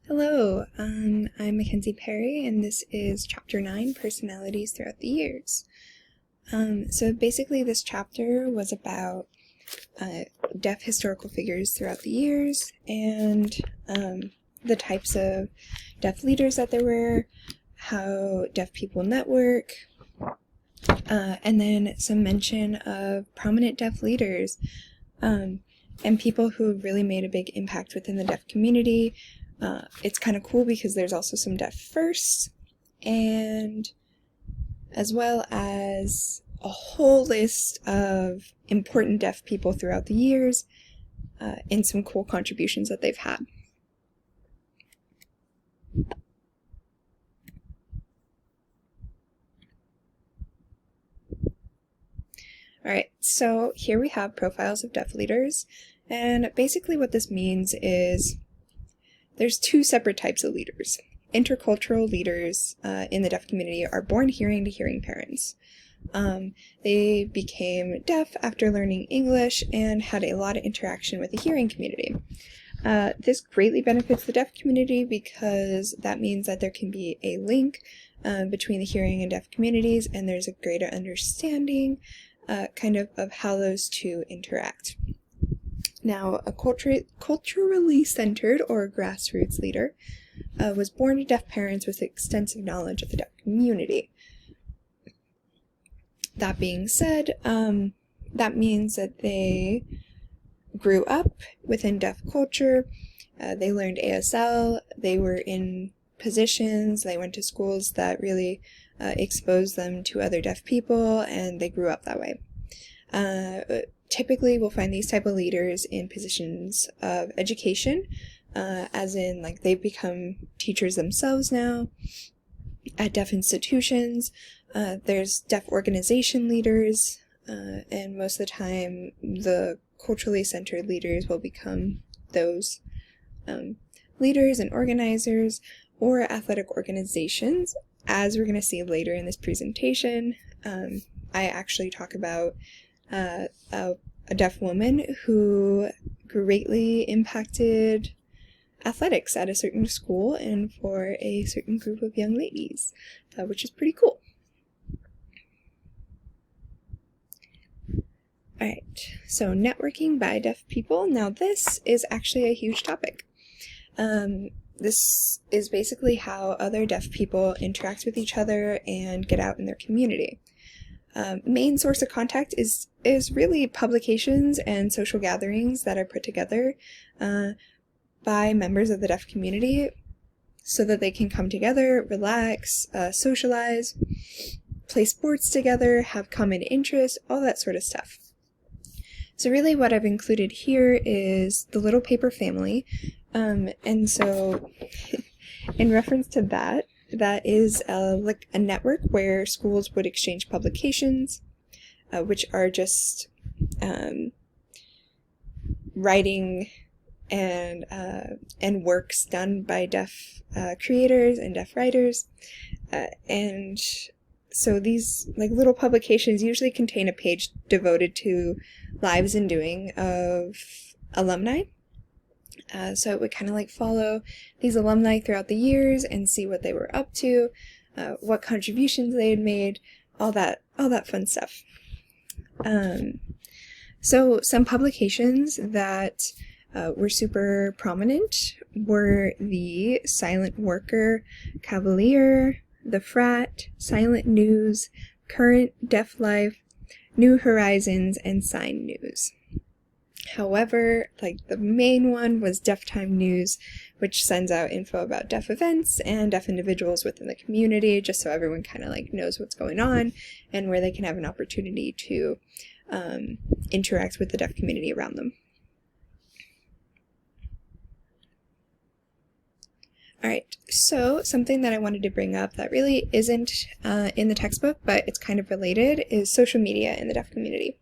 Hello, I'm Mackenzie Perry, and this is Chapter 9, Personalities Throughout the Years. So basically this chapter was about deaf historical figures throughout the years, and the types of deaf leaders that there were, how deaf people network, and then some mention of prominent deaf leaders, and people who really made a big impact within the deaf community. It's kind of cool because there's also some deaf firsts, and as well as a whole list of important deaf people throughout the years, and some cool contributions that they've had. Alright, so here we have profiles of deaf leaders, and basically what this means is there's two separate types of leaders. Intercultural leaders in the deaf community are born hearing to hearing parents. They became deaf after learning English and had a lot of interaction with the hearing community. This greatly benefits the deaf community because that means that there can be a link between the hearing and deaf communities, and there's a greater understanding of how those two interact. Now, a culturally centered or grassroots leader was born to deaf parents with extensive knowledge of the deaf community. That being said, that means that they grew up within deaf culture, they learned ASL, they were in positions, they went to schools that really exposed them to other deaf people, and they grew up that way. Typically, we'll find these type of leaders in positions of education, as in, like, they've become teachers themselves now at deaf institutions. There's deaf organization leaders, and most of the time, the culturally centered leaders will become those leaders and organizers or athletic organizations. As we're going to see later in this presentation, I actually talk about a deaf woman who greatly impacted athletics at a certain school and for a certain group of young ladies, which is pretty cool. Alright, so networking by deaf people. Now this is actually a huge topic. This is basically how other deaf people interact with each other and get out in their community. Main source of contact is really publications and social gatherings that are put together by members of the deaf community so that they can come together, relax, socialize, play sports together, have common interests, all that sort of stuff. So really what I've included here is the Little Paper Family, and so in reference to that, that is like a network where schools would exchange publications, which are just writing and works done by deaf creators and deaf writers, and so these like little publications usually contain a page devoted to lives and doing of alumni. So it would kind of like follow these alumni throughout the years and see what they were up to, what contributions they had made, all that fun stuff. So some publications that were super prominent were the Silent Worker, Cavalier, The Frat, Silent News, Current, Deaf Life, New Horizons, and Sign News. However, like the main one was Deaf Time News, which sends out info about deaf events and deaf individuals within the community, just so everyone kind of like knows what's going on and where they can have an opportunity to interact with the deaf community around them. Alright, so something that I wanted to bring up that really isn't in the textbook, but it's kind of related, is social media in the deaf community.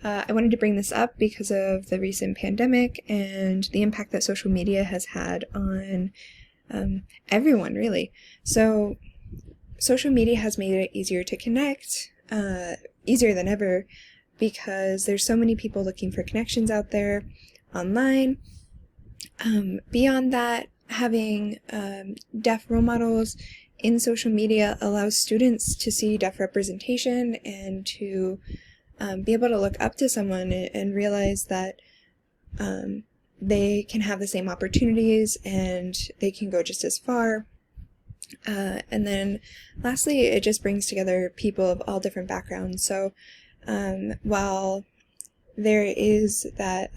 I wanted to bring this up because of the recent pandemic and the impact that social media has had on everyone, really. So social media has made it easier to connect, easier than ever, because there's so many people looking for connections out there online. Beyond that, having deaf role models in social media allows students to see deaf representation and to be able to look up to someone and realize that they can have the same opportunities and they can go just as far. And then lastly, it just brings together people of all different backgrounds. So while there is that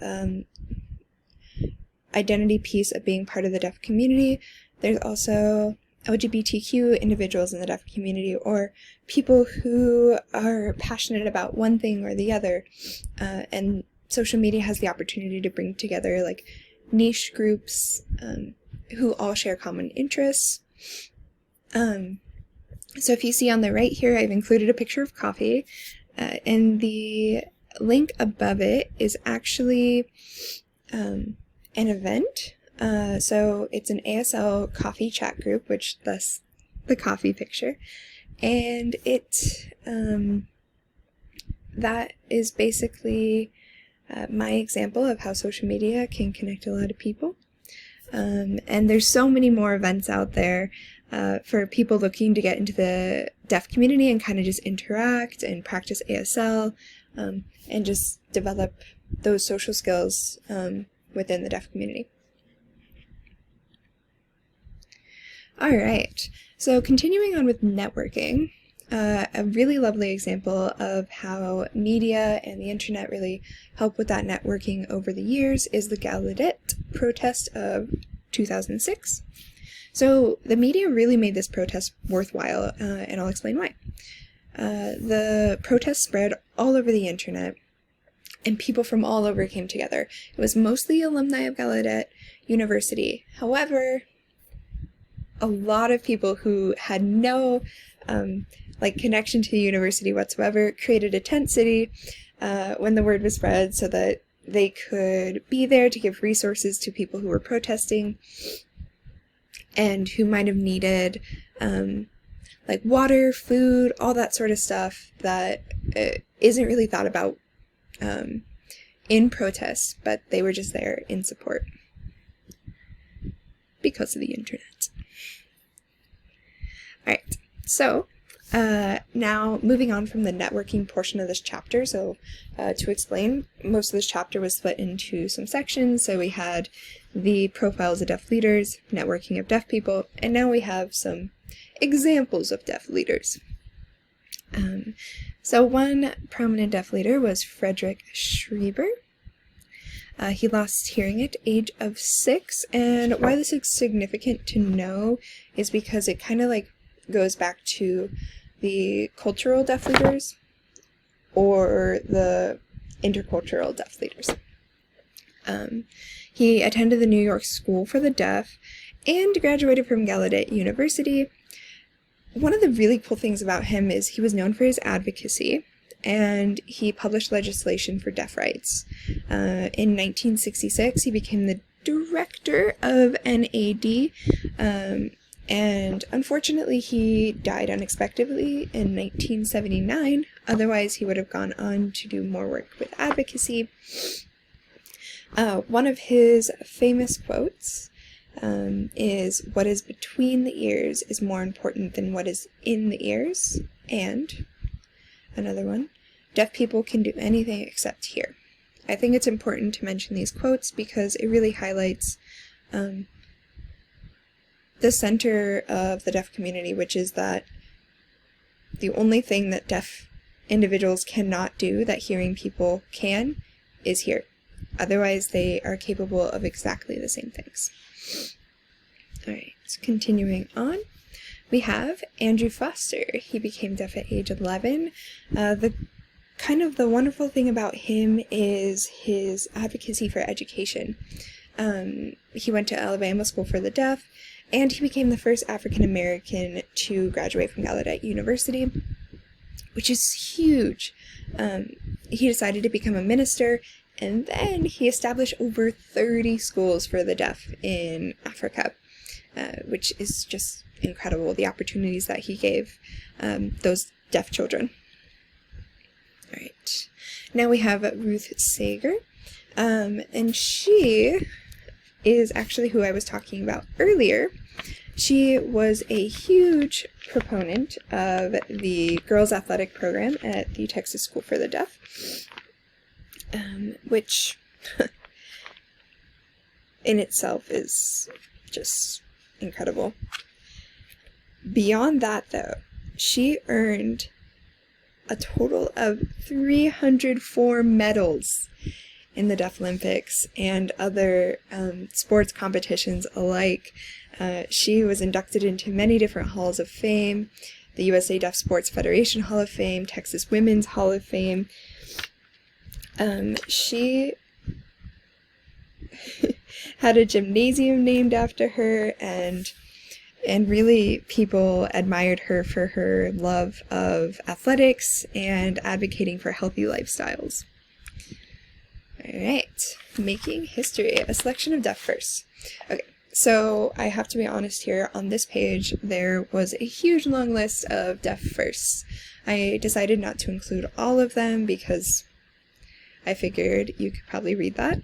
identity piece of being part of the deaf community, there's also LGBTQ individuals in the deaf community, or people who are passionate about one thing or the other, and social media has the opportunity to bring together like niche groups who all share common interests. So if you see on the right here, I've included a picture of coffee, and the link above it is actually an event. So it's an ASL coffee chat group, which thus the coffee picture, and that is basically my example of how social media can connect a lot of people. And there's so many more events out there for people looking to get into the deaf community and kind of just interact and practice ASL and just develop those social skills within the deaf community. All right, so continuing on with networking, a really lovely example of how media and the internet really help with that networking over the years is the Gallaudet Protest of 2006. So the media really made this protest worthwhile, and I'll explain why. The protest spread all over the internet, and people from all over came together. It was mostly alumni of Gallaudet University. However, a lot of people who had no connection to the university whatsoever created a tent city when the word was spread so that they could be there to give resources to people who were protesting and who might have needed water, food, all that sort of stuff that isn't really thought about in protests, but they were just there in support because of the internet. All right, so now moving on from the networking portion of this chapter, so to explain, most of this chapter was split into some sections. So we had the profiles of deaf leaders, networking of deaf people, and now we have some examples of deaf leaders. So one prominent deaf leader was Frederick Schrieber. He lost hearing at the age of 6, and why this is significant to know is because it kind of goes back to the cultural deaf leaders or the intercultural deaf leaders. He attended the New York School for the Deaf and graduated from Gallaudet University. One of the really cool things about him is he was known for his advocacy, and he published legislation for deaf rights. In 1966, he became the director of NAD, and unfortunately he died unexpectedly in 1979. Otherwise, he would have gone on to do more work with advocacy. One of his famous quotes is, "What is between the ears is more important than what is in the ears," and another one, "Deaf people can do anything except hear." I think it's important to mention these quotes because it really highlights the center of the deaf community, which is that the only thing that deaf individuals cannot do that hearing people can is hear. Otherwise, they are capable of exactly the same things. All right, so continuing on, we have Andrew Foster. He became deaf at age 11. The wonderful thing about him is his advocacy for education. He went to Alabama School for the Deaf, and he became the first African American to graduate from Gallaudet University, which is huge. He decided to become a minister, and then he established over 30 schools for the deaf in Africa, which is just incredible, the opportunities that he gave those deaf children. All right, now we have Ruth Sager, and she is actually who I was talking about earlier. She was a huge proponent of the girls' athletic program at the Texas School for the Deaf, which in itself is just incredible. Beyond that, though, she earned a total of 304 medals in the Deaf Olympics and other sports competitions alike. She was inducted into many different halls of fame, the USA Deaf Sports Federation Hall of Fame, Texas Women's Hall of Fame. She had a gymnasium named after her, and really people admired her for her love of athletics and advocating for healthy lifestyles. Alright, making history, a selection of deaf firsts. Okay, so I have to be honest here, on this page there was a huge long list of deaf firsts. I decided not to include all of them because I figured you could probably read that.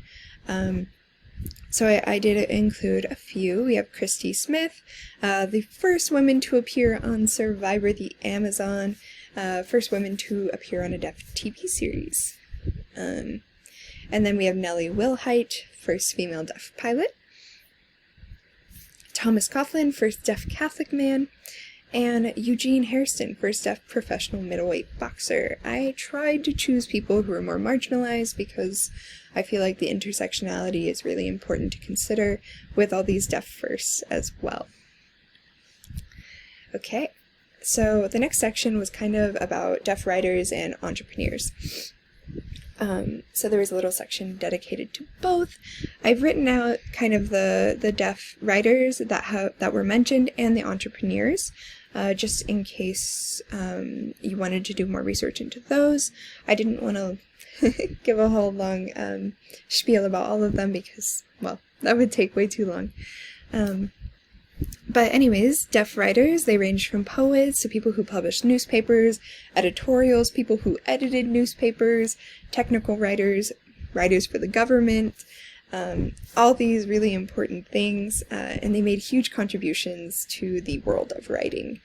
So I did include a few. We have Christy Smith, the first woman to appear on Survivor the Amazon, first woman to appear on a deaf TV series. And then we have Nellie Wilhite, first female deaf pilot. Thomas Coughlin, first deaf Catholic man. And Eugene Hairston, first deaf professional middleweight boxer. I tried to choose people who are more marginalized because I feel like the intersectionality is really important to consider with all these deaf firsts as well. Okay, so the next section was kind of about deaf writers and entrepreneurs. So there was a little section dedicated to both. I've written out kind of the deaf writers that were mentioned and the entrepreneurs, just in case you wanted to do more research into those. I didn't want to give a whole long spiel about all of them because, well, that would take way too long. But anyways, deaf writers, they range from poets to people who published newspapers, editorials, people who edited newspapers, technical writers, writers for the government, all these really important things, and they made huge contributions to the world of writing.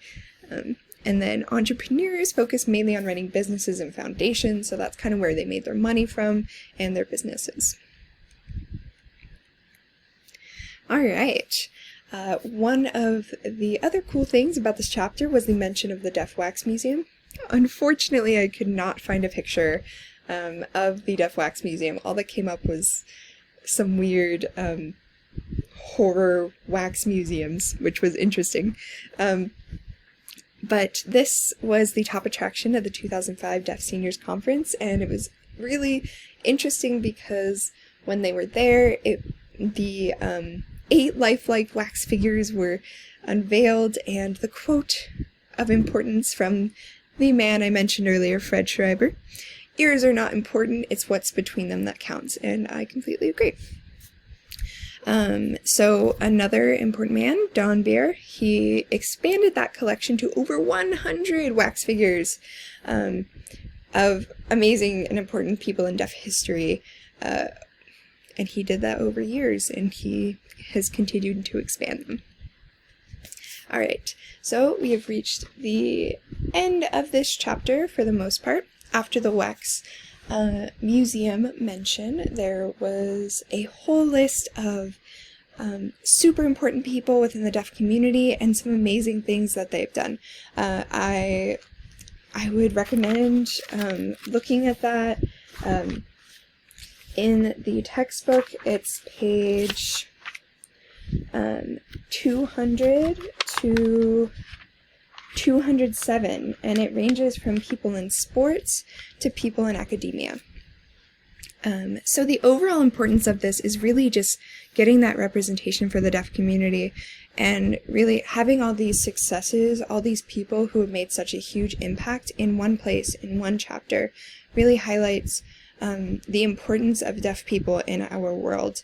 And then entrepreneurs focus mainly on running businesses and foundations, so that's kind of where they made their money from and their businesses. All right. One of the other cool things about this chapter was the mention of the Deaf Wax Museum. Unfortunately, I could not find a picture of the Deaf Wax Museum. All that came up was some weird horror wax museums, which was interesting. But this was the top attraction of the 2005 Deaf Seniors Conference, and it was really interesting because when they were there, the 8 lifelike wax figures were unveiled, and the quote of importance from the man I mentioned earlier, Fred Schrieber, "Ears are not important, it's what's between them that counts," and I completely agree. So another important man, Don Beer, he expanded that collection to over 100 wax figures of amazing and important people in deaf history, and he did that over years, and he has continued to expand them. All right, so we have reached the end of this chapter for the most part. After the wax museum mention, there was a whole list of super important people within the deaf community and some amazing things that they've done. I would recommend looking at that. In the textbook, it's page 200 to 207, and it ranges from people in sports to people in academia. So the overall importance of this is really just getting that representation for the deaf community and really having all these successes, all these people who have made such a huge impact in one place, in one chapter, really highlights the importance of deaf people in our world,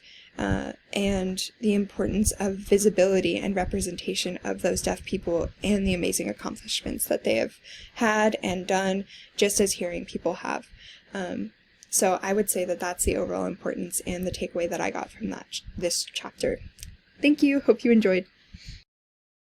and the importance of visibility and representation of those deaf people and the amazing accomplishments that they have had and done, just as hearing people have. So I would say that that's the overall importance and the takeaway that I got from this chapter. Thank you. Hope you enjoyed.